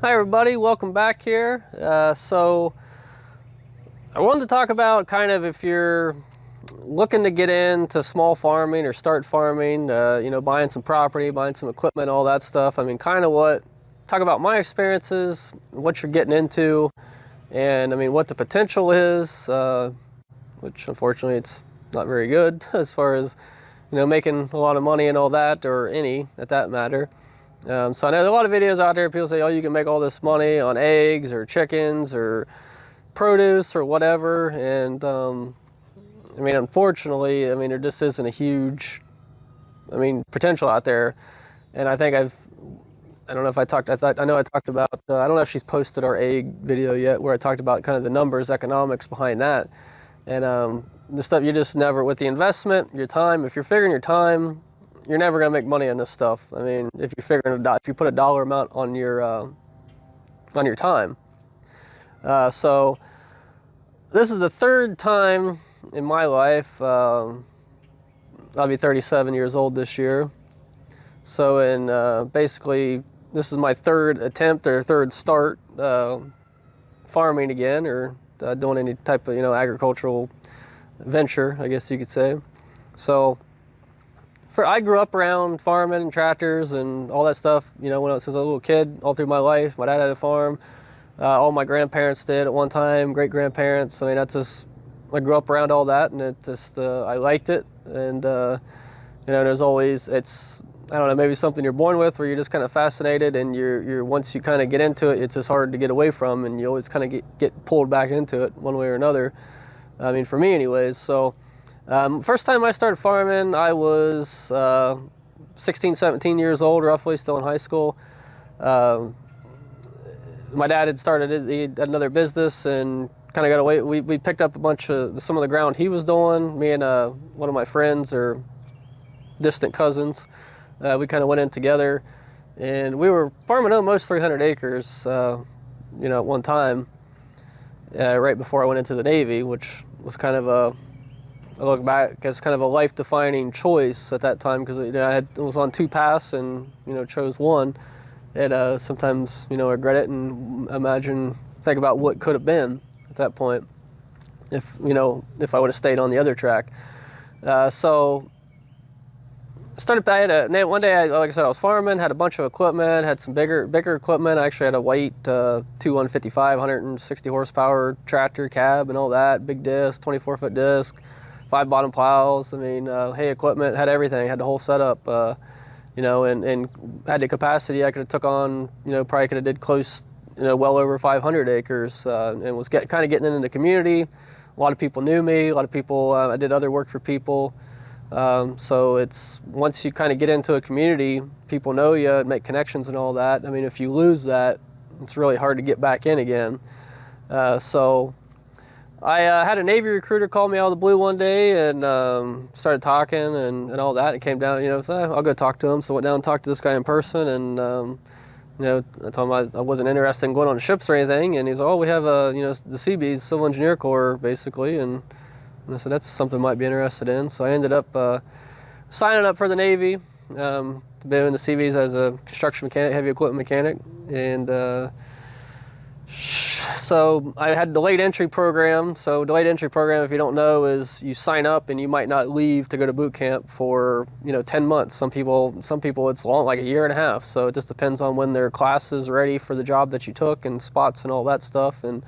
Hi everybody, welcome back here. So I wanted to talk about kind of if you're looking to get into small farming or start farming, buying some property, buying some equipment, all that stuff. I mean, talk about my experiences, what you're getting into, and I mean, what the potential is, which unfortunately it's not very good as far as, making a lot of money and all that, or any at that matter. So I know there's a lot of videos out there, people say, oh, you can make all this money on eggs or chickens or produce or whatever. And I mean, unfortunately, I mean, there just isn't a huge, potential out there. And I think I don't know if I know I talked about, I don't know if she's posted our egg video yet, where I talked about kind of the numbers, economics behind that. And the stuff you just never, with the investment, your time, if you're figuring your time, you're never gonna make money on this stuff. I mean, if you put a dollar amount on your time. So this is the third time in my life. I'll be 37 years old this year. So basically, this is my third attempt or third start farming again, or doing any type of agricultural venture, I guess you could say. So I grew up around farming and tractors and all that stuff, when I was a little kid, all through my life. My dad had a farm. All my grandparents did at one time, great-grandparents. I mean, I grew up around all that, and I liked it. And, there's always, I don't know, maybe something you're born with where you're just kind of fascinated, and once you kind of get into it, it's just hard to get away from, and you always kind of get pulled back into it one way or another. I mean, for me anyways. So first time I started farming, I was 16, 17 years old, roughly, still in high school. My dad had started he had another business and kind of got away. We picked up some of the ground he was doing. Me and one of my friends, or distant cousins, we kind of went in together, and we were farming almost 300 acres, at one time, right before I went into the Navy, which was kind of I look back as kind of a life-defining choice at that time, because I was on two paths and chose one, and sometimes regret it and think about what could have been at that point if I would have stayed on the other track. So one day, like I said, I was farming, had a bunch of equipment, had some bigger equipment. I actually had a white 2155 160 horsepower tractor cab and all that, big disc, 24-foot disc, 5 bottom plows. I mean, hay equipment, had everything, had the whole setup, and had the capacity. I could have took on, probably could have did close, well over 500 acres, and was kind of getting into the community. A lot of people knew me, a lot of people, I did other work for people. So it's, once you kind of get into a community, people know you, make connections and all that. I mean, if you lose that, it's really hard to get back in again. So I had a Navy recruiter call me out of the blue one day, and started talking and all that. It came down, I'll go talk to him. So I went down and talked to this guy in person, and I told him I wasn't interested in going on ships or anything. And he's like, oh, we have the CBs, Civil Engineer Corps, basically, and I said that's something I might be interested in. So I ended up signing up for the Navy, been in the CBs as a construction mechanic, heavy equipment mechanic, and so I had a delayed entry program. So delayed entry program, if you don't know, is you sign up and you might not leave to go to boot camp for 10 months. Some people it's long, like a year and a half. So it just depends on when their class is ready for the job that you took, and spots and all that stuff and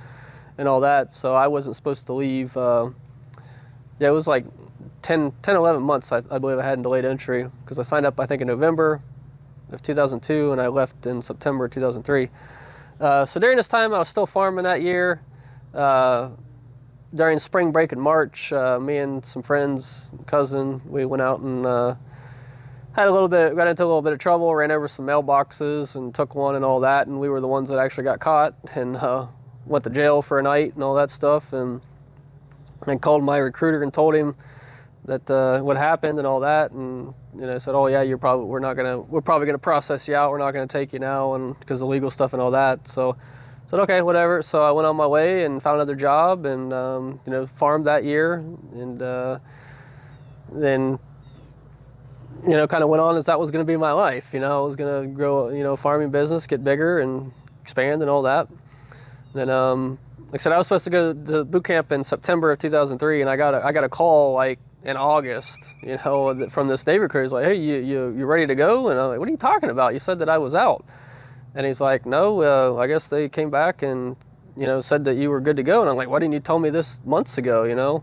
all that. So I wasn't supposed to leave. Yeah, it was like 11 months, I believe I had in delayed entry, because I signed up, I think, in November of 2002, and I left in September 2003. So during this time, I was still farming that year. During spring break in March, me and some friends, cousin, we went out and got into a little bit of trouble, ran over some mailboxes and took one and all that, and we were the ones that actually got caught and went to jail for a night and all that stuff. And I called my recruiter and told him that what happened and all that, and said, oh yeah, we're probably gonna process you out. We're not gonna take you now, and because of legal stuff and all that. So I said, okay, whatever. So I went on my way and found another job, and farmed that year, and then kind of went on as that was going to be my life. I was going to grow, farming business, get bigger, and expand and all that. Then, like I said, I was supposed to go to the boot camp in September of 2003, and I got a call like in August, you know, from this Navy recruiter. He's like, "Hey, you ready to go?" And I'm like, "What are you talking about? You said that I was out." And he's like, "No, I guess they came back and, you know, said that you were good to go." And I'm like, "Why didn't you tell me this months ago?" You know.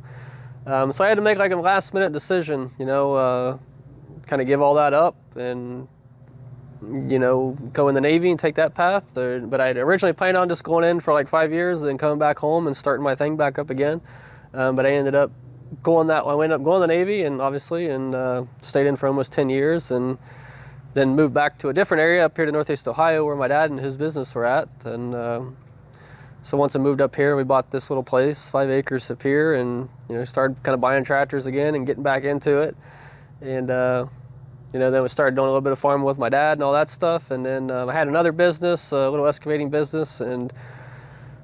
So I had to make like a last minute decision, you know, kind of give all that up and, you know, go in the Navy and take that path. But I had originally planned on just going in for like 5 years, then coming back home and starting my thing back up again. But I ended up going I ended up going to the Navy, and obviously, and stayed in for almost 10 years, and then moved back to a different area up here to Northeast Ohio where my dad and his business were at. And so once I moved up here, we bought this little place, 5 acres up here, and, you know, started kind of buying tractors again and getting back into it. And, you know, then we started doing a little bit of farming with my dad and all that stuff. And then I had another business, a little excavating business, and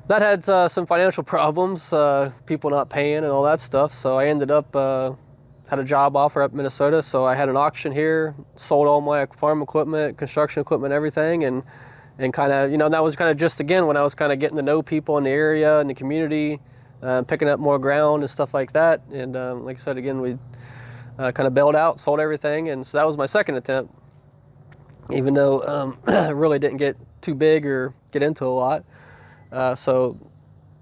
that had some financial problems, people not paying and all that stuff. So I ended up, had a job offer up in Minnesota. So I had an auction here, sold all my farm equipment, construction equipment, everything. And kind of, you know, that was kind of just, again, when I was kind of getting to know people in the area and the community, picking up more ground and stuff like that. And like I said, again, we kind of bailed out, sold everything. And so that was my second attempt, even though I really didn't get too big or get into a lot. So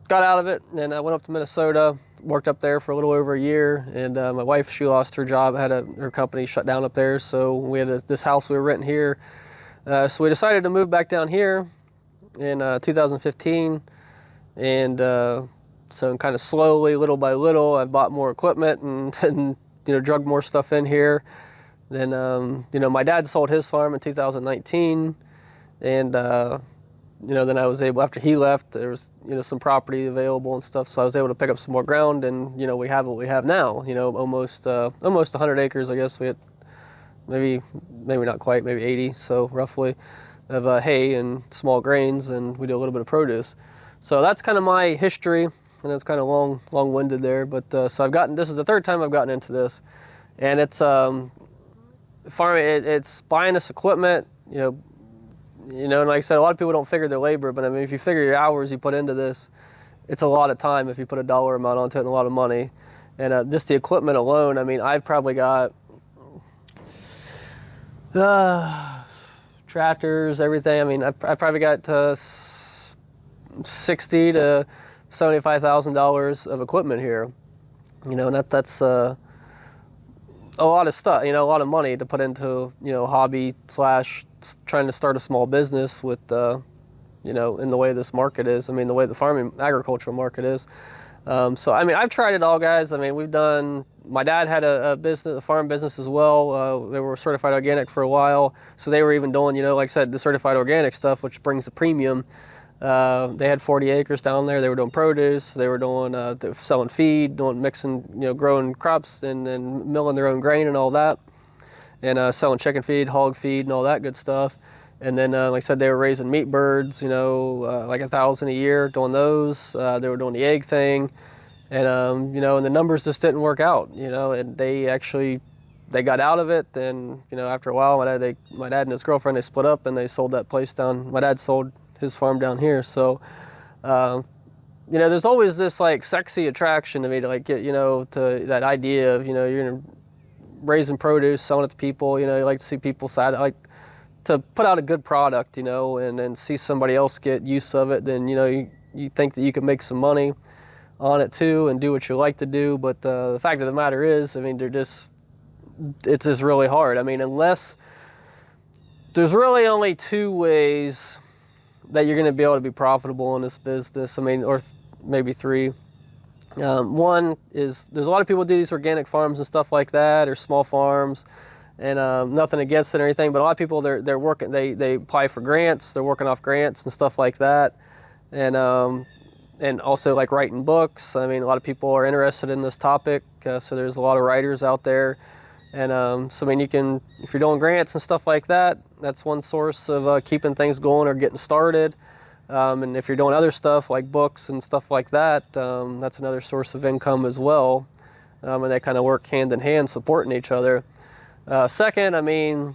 got out of it, and I went up to Minnesota, worked up there for a little over a year. And my wife, she lost her job, had her company shut down up there. So we had this house we were renting here. So we decided to move back down here in 2015, and so kind of slowly, little by little, I bought more equipment and you know, drug more stuff in here. Then you know, my dad sold his farm in 2019, and you know, then I was able, after he left, there was, you know, some property available and stuff, so I was able to pick up some more ground, and, you know, we have what we have now. You know, almost 100 acres, I guess. We had maybe not quite, maybe 80, so roughly, of hay and small grains, and we do a little bit of produce. So that's kind of my history, and it's kind of long-winded there. But so this is the third time I've gotten into this, and it's farming. It's buying this equipment, you know, and like I said, a lot of people don't figure their labor, but I mean, if you figure your hours you put into this, it's a lot of time if you put a dollar amount onto it, and a lot of money. And just the equipment alone, I mean, I've probably got tractors, everything. I mean, I've probably got $60,000 to $75,000 of equipment here. You know, and that's a lot of stuff. You know, a lot of money to put into, you know, hobby / trying to start a small business with, you know, in the way this market is. I mean, the way the farming agricultural market is. So I mean, I've tried it all, guys. I mean, we've done. My dad had a business, a farm business as well. They were certified organic for a while, so they were even doing, you know, like I said, the certified organic stuff, which brings the premium. They had 40 acres down there. They were doing produce. They were doing they were selling feed, mixing, you know, growing crops and milling their own grain and all that, and selling chicken feed, hog feed, and all that good stuff. And then, like I said, they were raising meat birds, you know, like 1,000 a year, doing those. They were doing the egg thing, and you know, and the numbers just didn't work out, you know. And they got out of it. And, you know, after a while, my dad and his girlfriend, they split up and they sold that place down. My dad sold his farm down here. So, you know, there's always this like sexy attraction to me to like get, you know, to that idea of, you know, you're raising produce, selling it to people. You know, you like to see people like to put out a good product, you know, and then see somebody else get use of it. Then, you know, you think that you can make some money on it too and do what you like to do. But the fact of the matter is, I mean, it's just really hard. I mean, unless there's really only 2 ways that you're going to be able to be profitable in this business. I mean, or maybe 3. One is, there's a lot of people do these organic farms and stuff like that, or small farms, and nothing against it or anything, but a lot of people, they're working, they apply for grants, they're working off grants and stuff like that, and also like writing books. I mean, a lot of people are interested in this topic, so there's a lot of writers out there. And so I mean, if you're doing grants and stuff like that, that's one source of keeping things going or getting started. And if you're doing other stuff like books and stuff like that, that's another source of income as well. And they kind of work hand in hand, supporting each other. Second, I mean,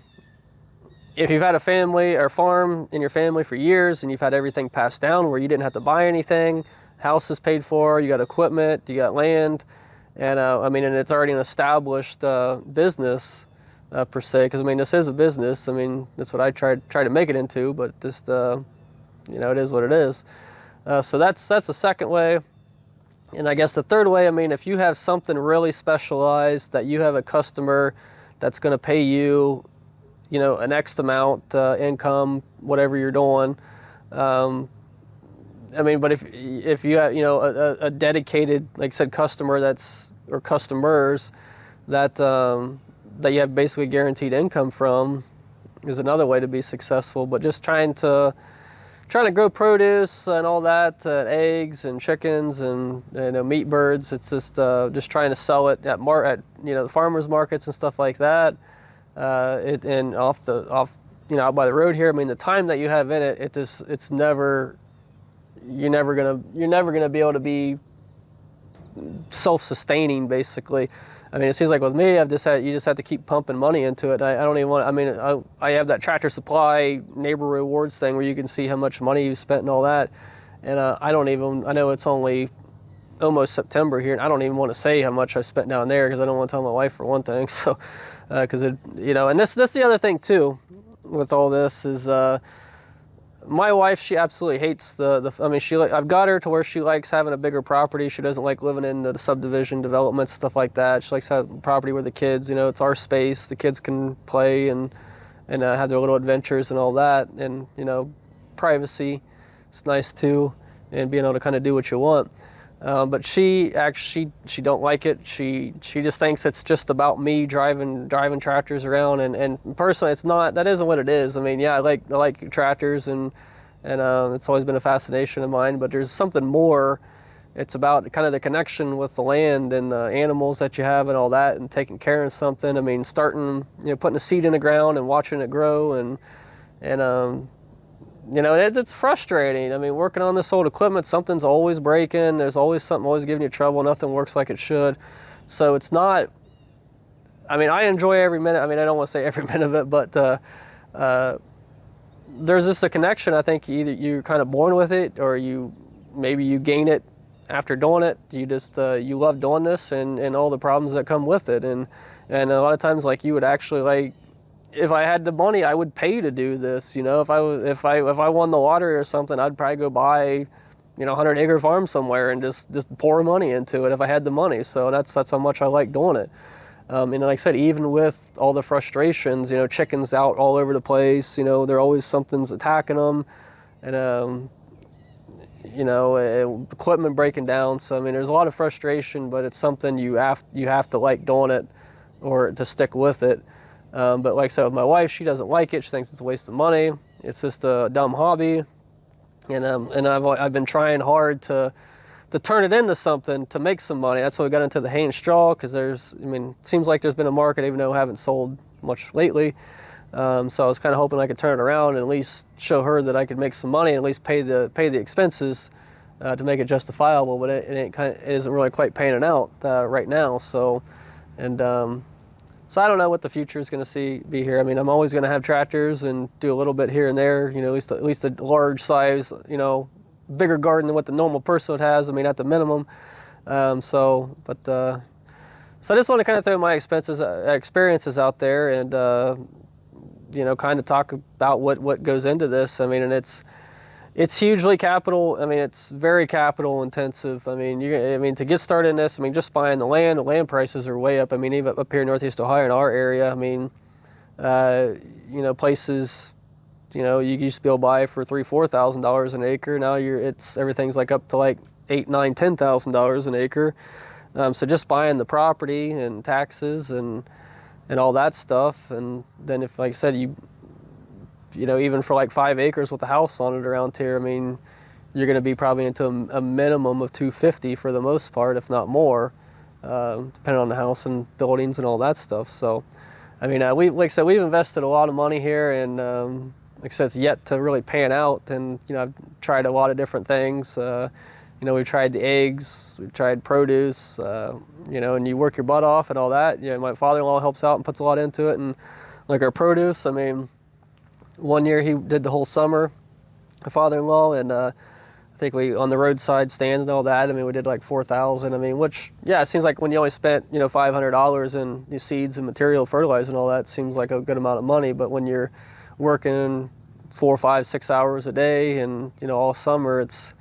if you've had a family or farm in your family for years and you've had everything passed down where you didn't have to buy anything, house is paid for, you got equipment, you got land, and I mean, and it's already an established business per se, because I mean, this is a business. I mean, that's what I try to make it into, but just you know, it is what it is. So that's the second way. And I guess the third way, I mean, if you have something really specialized that you have a customer that's going to pay you, you know, an X amount income, whatever you're doing. I mean, but if you have, you know, a dedicated, like I said, customer or customers that that you have basically guaranteed income from, is another way to be successful. But just trying to grow produce and all that, eggs and chickens and, you know, meat birds. It's just trying to sell it at you know, the farmers markets and stuff like that. And off you know, out by the road here. I mean, the time that you have in it, it's never, you're never gonna be able to be self-sustaining, basically. I mean, it seems like with me, you just have to keep pumping money into it. I don't even want, I mean, I have that Tractor Supply neighbor rewards thing where you can see how much money you spent and all that. And I know it's only almost September here, and I don't even want to say how much I spent down there because I don't want to tell my wife, for one thing. So, because you know, and that's the other thing too with all this is, my wife, she absolutely hates I mean, I've got her to where she likes having a bigger property. She doesn't like living in the subdivision developments, stuff like that. She likes having property where the kids, you know, it's our space. The kids can play and have their little adventures and all that. And, you know, privacy, it's nice too, and being able to kind of do what you want. But she don't like it. She just thinks it's just about me driving tractors around, and personally, it's not. That isn't what it is. I mean, yeah, I like tractors, and it's always been a fascination of mine. But there's something more. It's about kind of the connection with the land and the animals that you have and all that, and taking care of something. I mean, starting, you know, putting a seed in the ground and watching it grow, and you know, it's frustrating. I mean, working on this old equipment, something's always breaking. There's always something always giving you trouble. Nothing works like it should. So it's not, I mean, I enjoy every minute. I mean, I don't want to say every minute of it, but there's just a connection. I think either you're kind of born with it, or maybe you gain it after doing it. You just, you love doing this and all the problems that come with it. And a lot of times, like, you would actually, like, if I had the money, I would pay to do this. You know, if I won the lottery or something, I'd probably go buy, you know, 100-acre farm somewhere and just pour money into it if I had the money. So that's how much I like doing it. And like I said, even with all the frustrations, you know, chickens out all over the place. You know, there always something's attacking them, and you know, equipment breaking down. So I mean, there's a lot of frustration, but it's something you have to like doing it, or to stick with it. But like I said, with my wife, she doesn't like it. She thinks it's a waste of money. It's just a dumb hobby. And I've been trying hard to turn it into something to make some money. That's why we got into the hay and straw, because I mean, it seems like there's been a market, even though I haven't sold much lately. So I was kind of hoping I could turn it around and at least show her that I could make some money and at least pay the expenses to make it justifiable. But it isn't really quite panning out right now. So, so I don't know what the future is going to be here. I mean, I'm always going to have tractors and do a little bit here and there, you know, at least a large size, you know, bigger garden than what the normal person has. I mean, at the minimum. So I just want to kind of throw my experiences out there, and you know, kind of talk about what goes into this. I mean, and it's hugely capital. I mean, it's very capital intensive. I mean, to get started in this, I mean, just buying the land prices are way up. I mean, even up here in Northeast Ohio in our area, I mean, you know, places, you know, you used to be able to buy for $3,000-$4,000 an acre. Now everything's like up to like $8,000-$10,000 an acre. So just buying the property and taxes and all that stuff, and then if, like I said, you know, even for like 5 acres with a house on it around here, I mean, you're going to be probably into a minimum of $250 for the most part, if not more, depending on the house and buildings and all that stuff. So, I mean, like I said, we've invested a lot of money here, and like I said, it's yet to really pan out. And you know, I've tried a lot of different things. You know, we've tried the eggs, we've tried produce, you know, and you work your butt off and all that. You know, my father-in-law helps out and puts a lot into it, and like our produce, I mean, one year he did the whole summer, my father-in-law, and I think we, on the roadside stand and all that, I mean, we did like 4,000. I mean, which, yeah, it seems like when you only spent, you know, $500 in the seeds and material, fertilizer and all that, seems like a good amount of money. But when you're working 4, 5, 6 hours a day and, you know, all summer, it's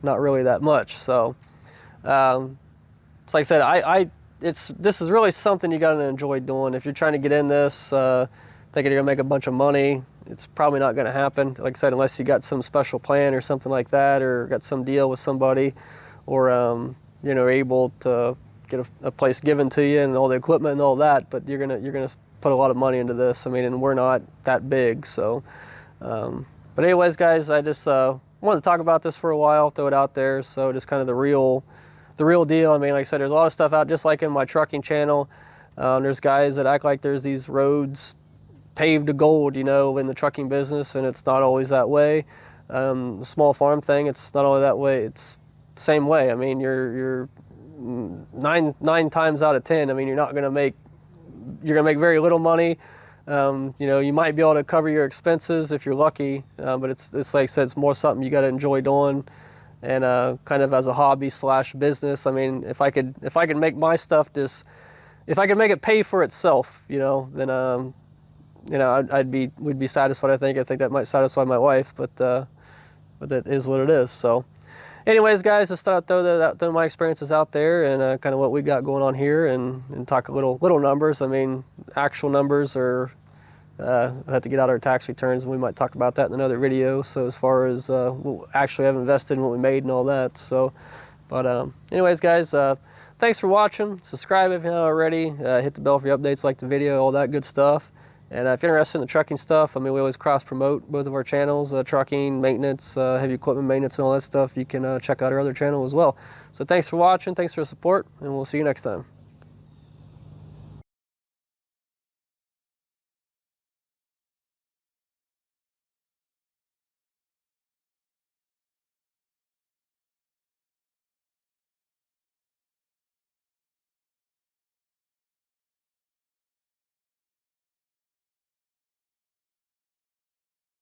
not really that much. So, it's like I said, this is really something you got to enjoy doing. If you're trying to get in this, thinking you're gonna make a bunch of money, it's probably not gonna happen. Like I said, unless you got some special plan or something like that, or got some deal with somebody, or you know, able to get a place given to you and all the equipment and all that. But you're gonna put a lot of money into this. I mean, and we're not that big, so. But anyways, guys, I just wanted to talk about this for a while, throw it out there. So just kind of the real deal. I mean, like I said, there's a lot of stuff out, just like in my trucking channel. There's guys that act like there's these roads paved to gold, you know, in the trucking business, and it's not always that way. The small farm thing, it's not only that way, it's the same way. I mean, you're nine times out of 10, I mean, you're gonna make very little money. You know, you might be able to cover your expenses if you're lucky, but it's like I said, it's more something you got to enjoy doing, and kind of as a hobby / business. I mean, if I could make my stuff if I could make it pay for itself, you know, then you know, we'd be satisfied. I think that might satisfy my wife, but it is what it is. So anyways, guys, just thought I'd throw my experiences out there, and kind of what we got going on here, and talk a little numbers. I mean, actual numbers are, I have to get out our tax returns, and we might talk about that in another video. So as far as what actually have invested and what we made and all that. So, but anyways, guys, thanks for watching. Subscribe if you're not already. Hit the bell for your updates, like the video, all that good stuff. And if you're interested in the trucking stuff, I mean, we always cross-promote both of our channels, trucking, maintenance, heavy equipment maintenance, and all that stuff. You can check out our other channel as well. So thanks for watching, thanks for the support, and we'll see you next time.